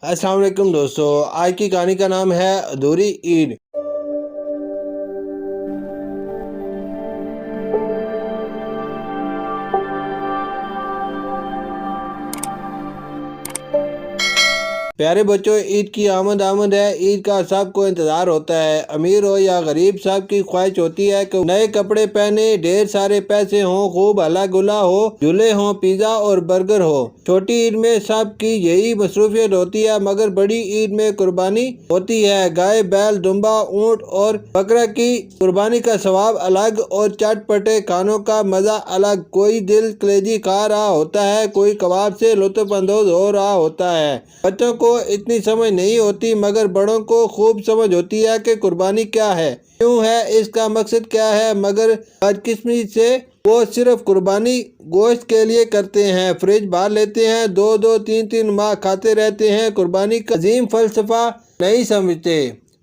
अस्सलाम वालेकुम दोस्तों, आज की कहानी का नाम है अधूरी ईद। प्यारे बच्चों, ईद की आमद है। ईद का सबको इंतज़ार होता है। अमीर हो या गरीब, सबकी ख्वाहिश होती है कि नए कपड़े पहने, ढेर सारे पैसे हों, खूब हल्ला गुल्ला हो, झूले हों, पिज़्ज़ा और बर्गर हो। छोटी ईद में सबकी यही मसरूफियत होती है, मगर बड़ी ईद में कुर्बानी होती है। गाय, बैल, दुम्बा, ऊँट और बकरा की कुर्बानी का सवाब अलग और चटपटे खानों का मज़ा अलग। कोई दिल कलेजी खा रहा होता है, कोई कबाब से लुत्फ अंदोज हो रहा होता है। बच्चों को इतनी समझ नहीं होती, मगर बड़ों को खूब समझ होती है कि कुर्बानी क्या है, क्यों है, इसका मकसद क्या है। मगर बदकिस्मती से वो सिर्फ कुर्बानी गोश्त के लिए करते हैं। फ्रिज भर लेते हैं, 2-2, 3-3 माह खाते रहते हैं। कुर्बानी का अजीम फलसफा नहीं समझते।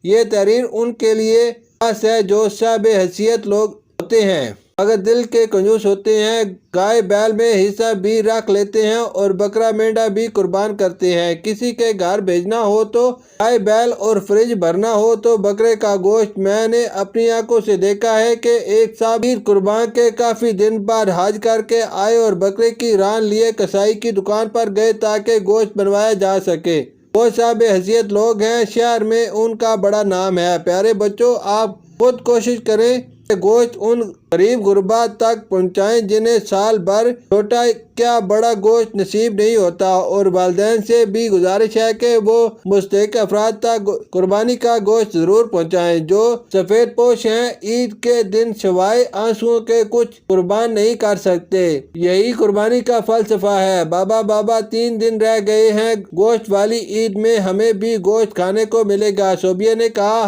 ये तहरीर उनके लिए खास है जो बेहैसियत लोग होते हैं, अगर दिल के कंजूस होते हैं। गाय बैल में हिस्सा भी रख लेते हैं और बकरा मेंढा भी कुर्बान करते हैं। किसी के घर भेजना हो तो गाय बैल और फ्रिज भरना हो तो बकरे का गोश्त। मैंने अपनी आंखों से देखा है कि एक साहब ईद कुर्बान के काफी दिन बाद हज करके आए और बकरे की रान लिए कसाई की दुकान पर गए ताकि गोश्त बनवाया जा सके। वो साहब हैसियत लोग हैं, शहर में उनका बड़ा नाम है। प्यारे बच्चों, आप खुद कोशिश करें गोश्त उन गरीब गुरबा तक पहुँचाएं जिन्हें साल भर छोटा क्या बड़ा गोश्त नसीब नहीं होता, और वालिदैन से भी गुजारिश है कि वो मुस्तहिक अफराद तक कुर्बानी का गोश्त जरूर पहुँचाएं। जो सफेद पोश हैं, ईद के दिन सिवाय आंसुओं के कुछ कुर्बान नहीं कर सकते। यही कुर्बानी का फलसफा है। बाबा 3 दिन रह गए हैं, गोश्त वाली ईद में हमें भी गोश्त खाने को मिलेगा। सोबिया ने कहा,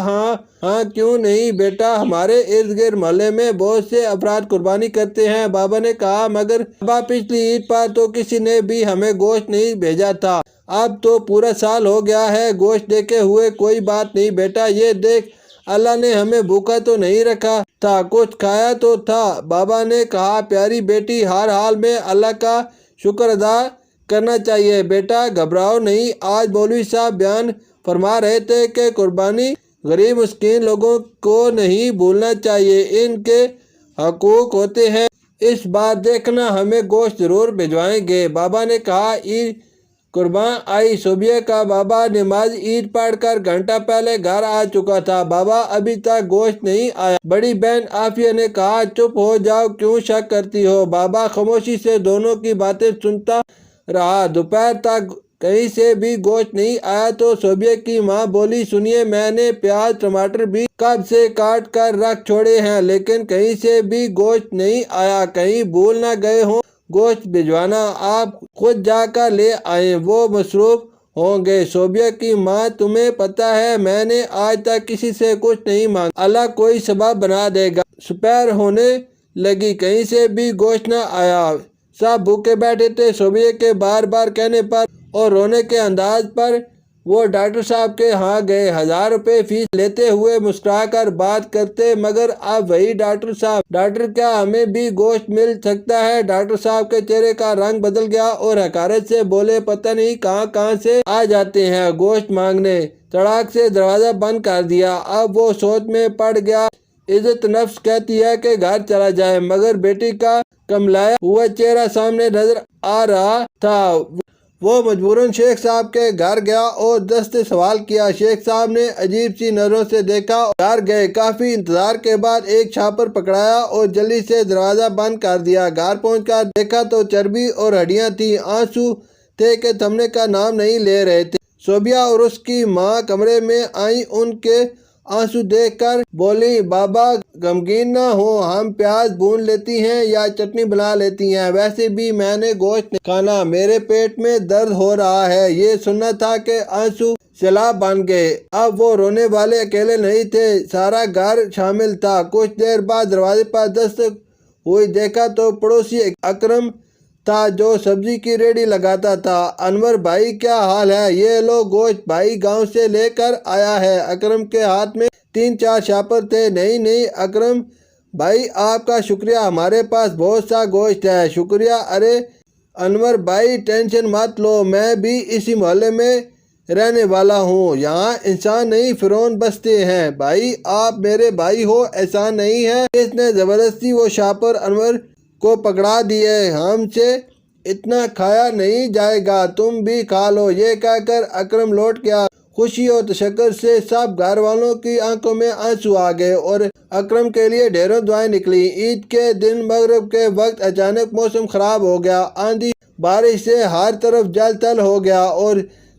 हाँ क्यों नहीं बेटा, हमारे इर्द गिर्द मोहल्ले में बहुत से अफराद कुर्बानी करते हैं। बाबा ने कहा, मगर बाबा पिछली ईद पर तो किसी ने भी हमें गोश्त नहीं भेजा था। अब तो पूरा साल हो गया है गोश्त देखे हुए। कोई बात नहीं बेटा, ये देख अल्लाह ने हमें भूखा तो नहीं रखा था, कुछ खाया तो था। बाबा ने कहा, प्यारी बेटी, हर हाल में अल्लाह का शुक्र अदा करना चाहिए। बेटा घबराओ नहीं। आज मौलवी साहब बयान फरमा रहे थे कि कुर्बानी गरीब मिस्कीन लोगों को नहीं भूलना चाहिए, इनके हकूक होते हैं। इस बार देखना हमें गोश्त जरूर भिजवाएंगे। बाबा ने कहा, ईद कुर्बान आई। सोबिया का बाबा नमाज ईद पढ़कर घंटा पहले घर आ चुका था। बाबा अभी तक गोश्त नहीं आया। बड़ी बहन आफिया ने कहा, चुप हो जाओ, क्यों शक करती हो। बाबा खामोशी से दोनों की बातें सुनता रहा। दोपहर तक कहीं से भी गोश्त नहीं आया तो सोबिया की माँ बोली, सुनिए, मैंने प्याज टमाटर भी कब से काट कर रख छोड़े हैं, लेकिन कहीं से भी गोश्त नहीं आया। कहीं भूल ना गए हो गोश्त भिजवाना, आप खुद जाकर ले आए, वो मसरूफ होंगे। सोबिया की माँ, तुम्हें पता है मैंने आज तक किसी से कुछ नहीं मांगा, अल्लाह कोई सबब बना देगा। दोपहर होने लगी, कहीं से भी गोश्त न आया। सब भूखे बैठे थे। सोबिया के बार बार कहने पर और रोने के अंदाज पर वो डॉक्टर साहब के यहाँ गए। 1000 रुपये फीस लेते हुए मुस्कुराकर बात करते, मगर अब वही डॉक्टर साहब, डॉक्टर क्या हमें भी गोश्त मिल सकता है। डॉक्टर साहब के चेहरे का रंग बदल गया और हकारत से बोले, पता नहीं कहाँ से आ जाते हैं गोश्त मांगने। तड़ाक से दरवाज़ा बंद कर दिया। अब वो सोच में पड़ गया। इज्जत नफ्स कहती है कि घर चला जाए, मगर बेटी का कमलाया हुआ चेहरा सामने नजर आ रहा था। वो मजबूरन शेख साहब के घर गया और दस्ते सवाल किया। शेख साहब ने अजीब सी नजरों से देखा और घर गए। काफी इंतजार के बाद एक छापर पकड़ाया और जल्दी से दरवाजा बंद कर दिया। घर पहुंचकर देखा तो चर्बी और हड्डियां थी। आंसू थे कि थमने का नाम नहीं ले रहे थे। सोबिया और उसकी माँ कमरे में आई। उनके आंसू देखकर बोली, बाबा गमगीन ना हो, हम प्याज भून लेती हैं या चटनी बना लेती हैं, वैसे भी मैंने गोश्त नहीं खाना, मेरे पेट में दर्द हो रहा है। ये सुनना था कि आंसू सैलाब बन गए। अब वो रोने वाले अकेले नहीं थे, सारा घर शामिल था। कुछ देर बाद दरवाजे पर दस्तक हुई। देखा तो पड़ोसी अकरम था जो सब्जी की रेडी लगाता था। अनवर भाई, क्या हाल है? ये लो गोश्त भाई गांव से लेकर आया है। अकरम के हाथ में 3-4 छापर थे। नहीं अकरम भाई, आपका शुक्रिया, हमारे पास बहुत सा गोश्त है। शुक्रिया? अरे अनवर भाई टेंशन मत लो, मैं भी इसी मोहल्ले में رہنے والا ہوں، یہاں انسان نہیں فرعون بستے ہیں۔ بھائی آپ میرے بھائی ہو، ایسا نہیں ہے۔ اس نے زبردستی وہ شاپر انور کو پکڑا دیے۔ ہم سے اتنا کھایا نہیں جائے گا، تم بھی کھا لو۔ یہ کہہ کر اکرم لوٹ گیا۔ خوشی اور تشکر سے سب گھر والوں کی آنکھوں میں آنسو آ گئے اور اکرم کے لیے ڈھیروں دعائیں نکلی۔ عید کے دن مغرب کے وقت اچانک موسم خراب ہو گیا۔ آندھی بارش سے ہر طرف جل تل ہو گیا اور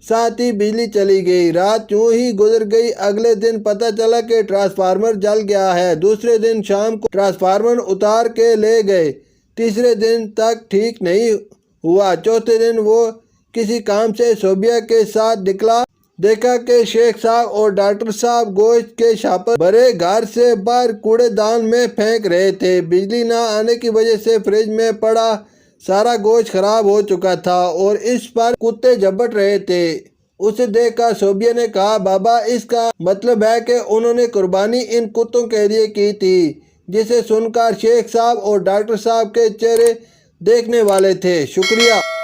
ساتھ ہی بجلی چلی گئی۔ رات یوں ہی گزر گئی۔ اگلے دن پتہ چلا کہ ٹرانسفارمر جل گیا ہے۔ دوسرے دن شام کو ٹرانسفارمر اتار کے لے گئے۔ تیسرے دن تک ٹھیک نہیں ہوا۔ چوتھے دن وہ کسی کام سے صوبیہ کے ساتھ نکلا۔ دیکھا کہ شیخ صاحب اور ڈاکٹر صاحب گوشت کے شاپر بھرے گھر سے باہر کوڑے دان میں پھینک رہے تھے۔ بجلی نہ آنے کی وجہ سے فریج میں پڑا سارا گوشت خراب ہو چکا تھا اور اس پر کتے جھپٹ رہے تھے۔ اسے دیکھ کر صوبیہ نے کہا، بابا اس کا مطلب ہے کہ انہوں نے قربانی ان کتوں کے لیے کی تھی۔ جسے سن کر شیخ صاحب اور ڈاکٹر صاحب کے چہرے دیکھنے والے تھے۔ شکریہ۔